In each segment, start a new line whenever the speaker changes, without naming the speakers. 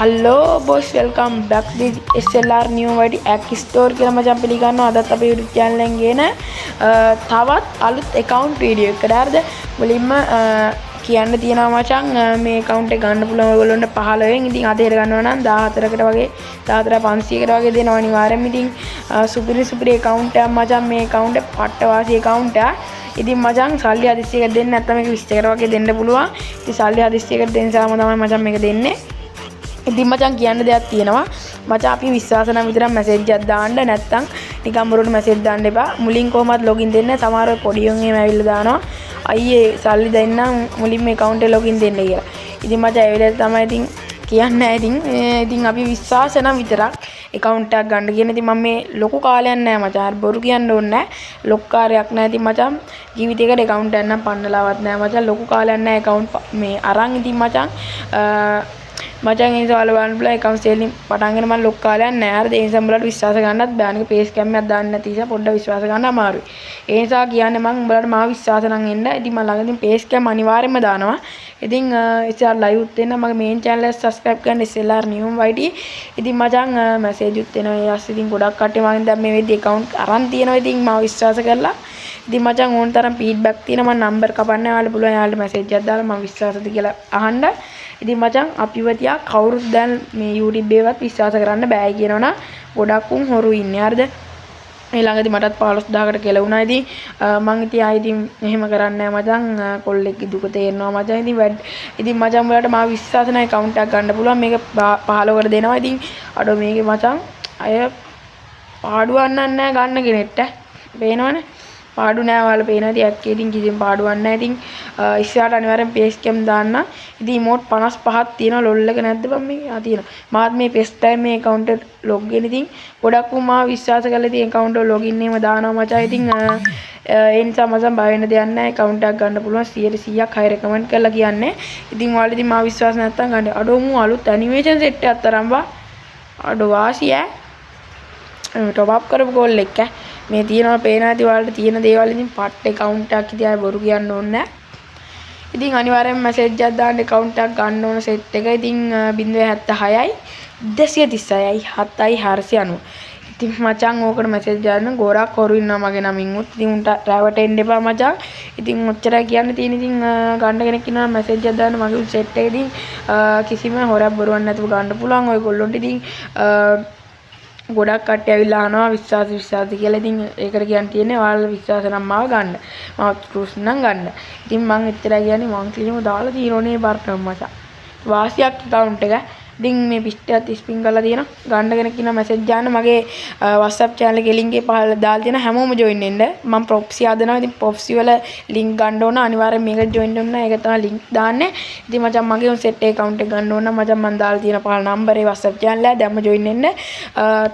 Hello boss welcome back this SLR new වයිටි ඇක් store කියලා මචං පිළිගන්නවා. අදත් අපේ YouTube channel එකෙන් ගේන තවත් අලුත් account video එකකට. හරිද? මුලින්ම කියන්න තියෙනවා මචං මේ account එක ගන්න පුළුවන් ඔයගොල්ලන්ට 15න්. ඉතින් අතේට ගන්නවා නම් 14කට වගේ 14500කට වගේ දෙනවා අනිවාර්යෙන්ම. ඉතින් සුපිරි account එකක් මචං. මේ account එක පට්ට වාසි account එකක්. ඉතින් මචං සල්ලි හදිස්සියකට දෙන්න නැත්නම් මේක 20කට වගේ දෙන්න පුළුවන්. ඉතින් සල්ලි හදිස්සියකට දෙන්න සාම තමයි මචං මේක දෙන්නේ. ඉතින් මචං කියන්න දෙයක් තියෙනවා. මචං අපි විශ්වාස නම් විතරක් මැසේජ් එකක් දාන්න, නැත්නම් නිකන් බොරුවට මැසේජ් දාන්න එපා. මුලින් කොහමවත් login දෙන්න. සමහර අය පොඩි උන් එහෙම ඇවිල්ලා දානවා. අයියේ සල්ලි දෙන්නම් මුලින් මේ account එක login දෙන්න කියලා. ඉතින් මචං ඒ වෙලේ තමයි ඉතින් කියන්නේ. ඉතින් අපි විශ්වාස නම් විතරක් account එකක් ගන්න කියන. ඉතින් මම මේ ලොකු කාලයක් නෑ මචං. හරි බොරු කියන්න ඕනේ නෑ. ලොකු කාර්යයක් නෑ. ඉතින් මචං ජීවිතේකට account එකක් නම් පන්නලාවත් නෑ මචං. ලොකු කාලයක් නෑ account මේ අරන්. ඉතින් මචං මචං ඒ නිසා ඔයාලා බලන්න පුළුවන් account selling පටන් ගන්න මම ලොක් කාලයක් නෑ. හරිද? ඒ නිසා උඹලට විශ්වාස ගන්නත් බෑ. අනික පේස් කැම් එකක් දාන්න නැති නිසා පොඩ්ඩක් විශ්වාස ගන්න අමාරුයි. ඒ නිසා කියන්නේ මම උඹලට මාව විශ්වාස නම් එන්න. ඉතින් මම ළඟදී පේස් කැම් අනිවාර්යයෙන්ම දානවා. ඉතින් ඉතින් ලයිව් උත් වෙන මගේ මේන් channel එක subscribe කරන්න SLR new වයිටි. ඉතින් මචං මැසේජ් උත් වෙනවා. ඒ අස්සේ ඉතින් ගොඩක් කට්ටිය මගෙන් දැන් මේ වෙද්දි account අරන් තියෙනවා. ඉතින් මාව විශ්වාස කරලා ඉතින් මචං ඕන තරම් feedback තියෙනවා. මම number කපන්න ඔයාලට පුළුවන්. යාළුවට message එකක් දාලා මම විශ්වාසද කියලා අහන්න. ඉතින් මචං අපිව තියා කවුරුත් දැන් මේ YouTube එකවත් විශ්වාස කරන්න බෑ කියනවනම් ගොඩක් උන් හොරු ඉන්නේ. හරිද? ඊළඟදී මටත් 15000කට කෙලුණා. ඉතින් මං ඉතින් ආයෙ ඉතින් එහෙම කරන්නේ නැහැ මචං. කොල්ලෙක්ගේ දුක තේරෙනවා මචං. ඉතින් මචං වලට මාව විශ්වාස නැහැ account එකක් ගන්න පුළුවන්. මේක 15කට දෙනවා. ඉතින් අඩෝ මේකේ මචං අය පාඩුවක් නැහැ ගන්න කෙනෙක්ට. පේනවනේ. පාඩු නෑ ඔයාලා පේනවා. ඉතින් ඇක්කේ ඉතින් කිසිම පාඩුවක් නෑ. ඉතින් ඉස්සරහට අනිවාර්යෙන් පේස් කැම් දාන්න. ඉතින් emote 55ක් තියෙනවා. ලොල් එක නැද්ද බම් මේකේ? ආ තියෙනවා. මාත් මේ ෆස්ට් ටයිම් මේ account එක log වෙන. ඉතින් ගොඩක් උන් මාව විශ්වාස කරලා ඉතින් account එක login එහෙම දානවා මචං. ඉතින් ඒ නිසා මචං බය වෙන්න දෙයක් නෑ. account එකක් ගන්න පුළුවන් 100%ක් හයි recommend කරලා කියන්නේ. ඉතින් ඔයාලා ඉතින් මාව විශ්වාස නැත්තම් ගන්න. අඩෝ මු අලුත් animation set එකක් තරම් වා. අඩෝ වාසිය ඈ. top up කරපු goal එක මේ තියෙනවා පේන ඇති ඔයාලට තියෙන දේවල් ඉතින් පට් account එකක් ඉතින් ආයෙ බොරු කියන්න ඕනේ නැහැ. ඉතින් අනිවාර්යෙන් මැසේජ් එකක් දාන්න account එකක් ගන්න ඕන set එක. ඉතින් 076යි 236යි 7යි 490. ඉතින් මචං ඕකට මැසේජ් දාන්න ගොඩක් හොරු ඉන්නවා මගේ නමින් උත්. ඉතින් උන්ට රැවටෙන්න එපා මචං. ඉතින් ඔච්චරයි කියන්න තියෙන. ඉතින් ගන්න කෙනෙක් ඉන්නවා මැසේජ් එකක් දාන්න මගේ set එකේදී කිසිම හොරක් බොරුවක් නැතුව ගන්න පුළුවන් ඔයගොල්ලොන්ට. ඉතින් ගොඩක් කට්ටිය ඇවිල්ලා අහනවා විශ්වාස කියලා. ඉතින් ඒකට කියන්න තියෙන්නේ ඔයාලා විශ්වාස නම් මාව ගන්න. මාව ක්‍රූස් නම් ගන්න. ඉතින් මං එච්චරයි කියන්නේ මං ක්ලියම දාලා තියෙනෝනේ බර්තම් මචං. වාසියක් account එක. ඉතින් මේ පිස්ටයත් ස්පින් කරලා තියෙනවා. ගන්න කෙනෙක් ඉන්නවා මැසේජ් දාන්න. මගේ WhatsApp channel එකේ link එක පහළ දාලා තියෙනවා. හැමෝම join වෙන්න. මම proxy හදනවා. ඉතින් proxy වල link ගන්න ඕන. අනිවාර්යෙන් මේකට join වෙන්න. ඒක තමයි link දාන්නේ. ඉතින් මචං මගේ උන් set account එක ගන්න ඕන නම් මචං මම දාලා තියෙන පහළ number ඒ WhatsApp channel එක දැම්ම join වෙන්න.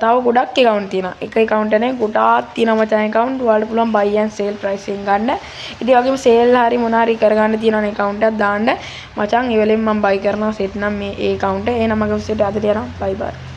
තව ගොඩක් account තියෙනවා. එක account එකනේ ගොඩාක් තියෙනවා මචං account. ඔයාලට පුළුවන් buy and sell price එකෙන් ගන්න. ඉතින් වගේම sale හරි මොන හරි කරගන්න තියෙනවනේ account එකක් දාන්න. මචං ඒ වෙලෙන් මම buy කරනවා set නම් මේ ඒ account එක. එහෙනම් මගේ set අදට යනවා. bye bye.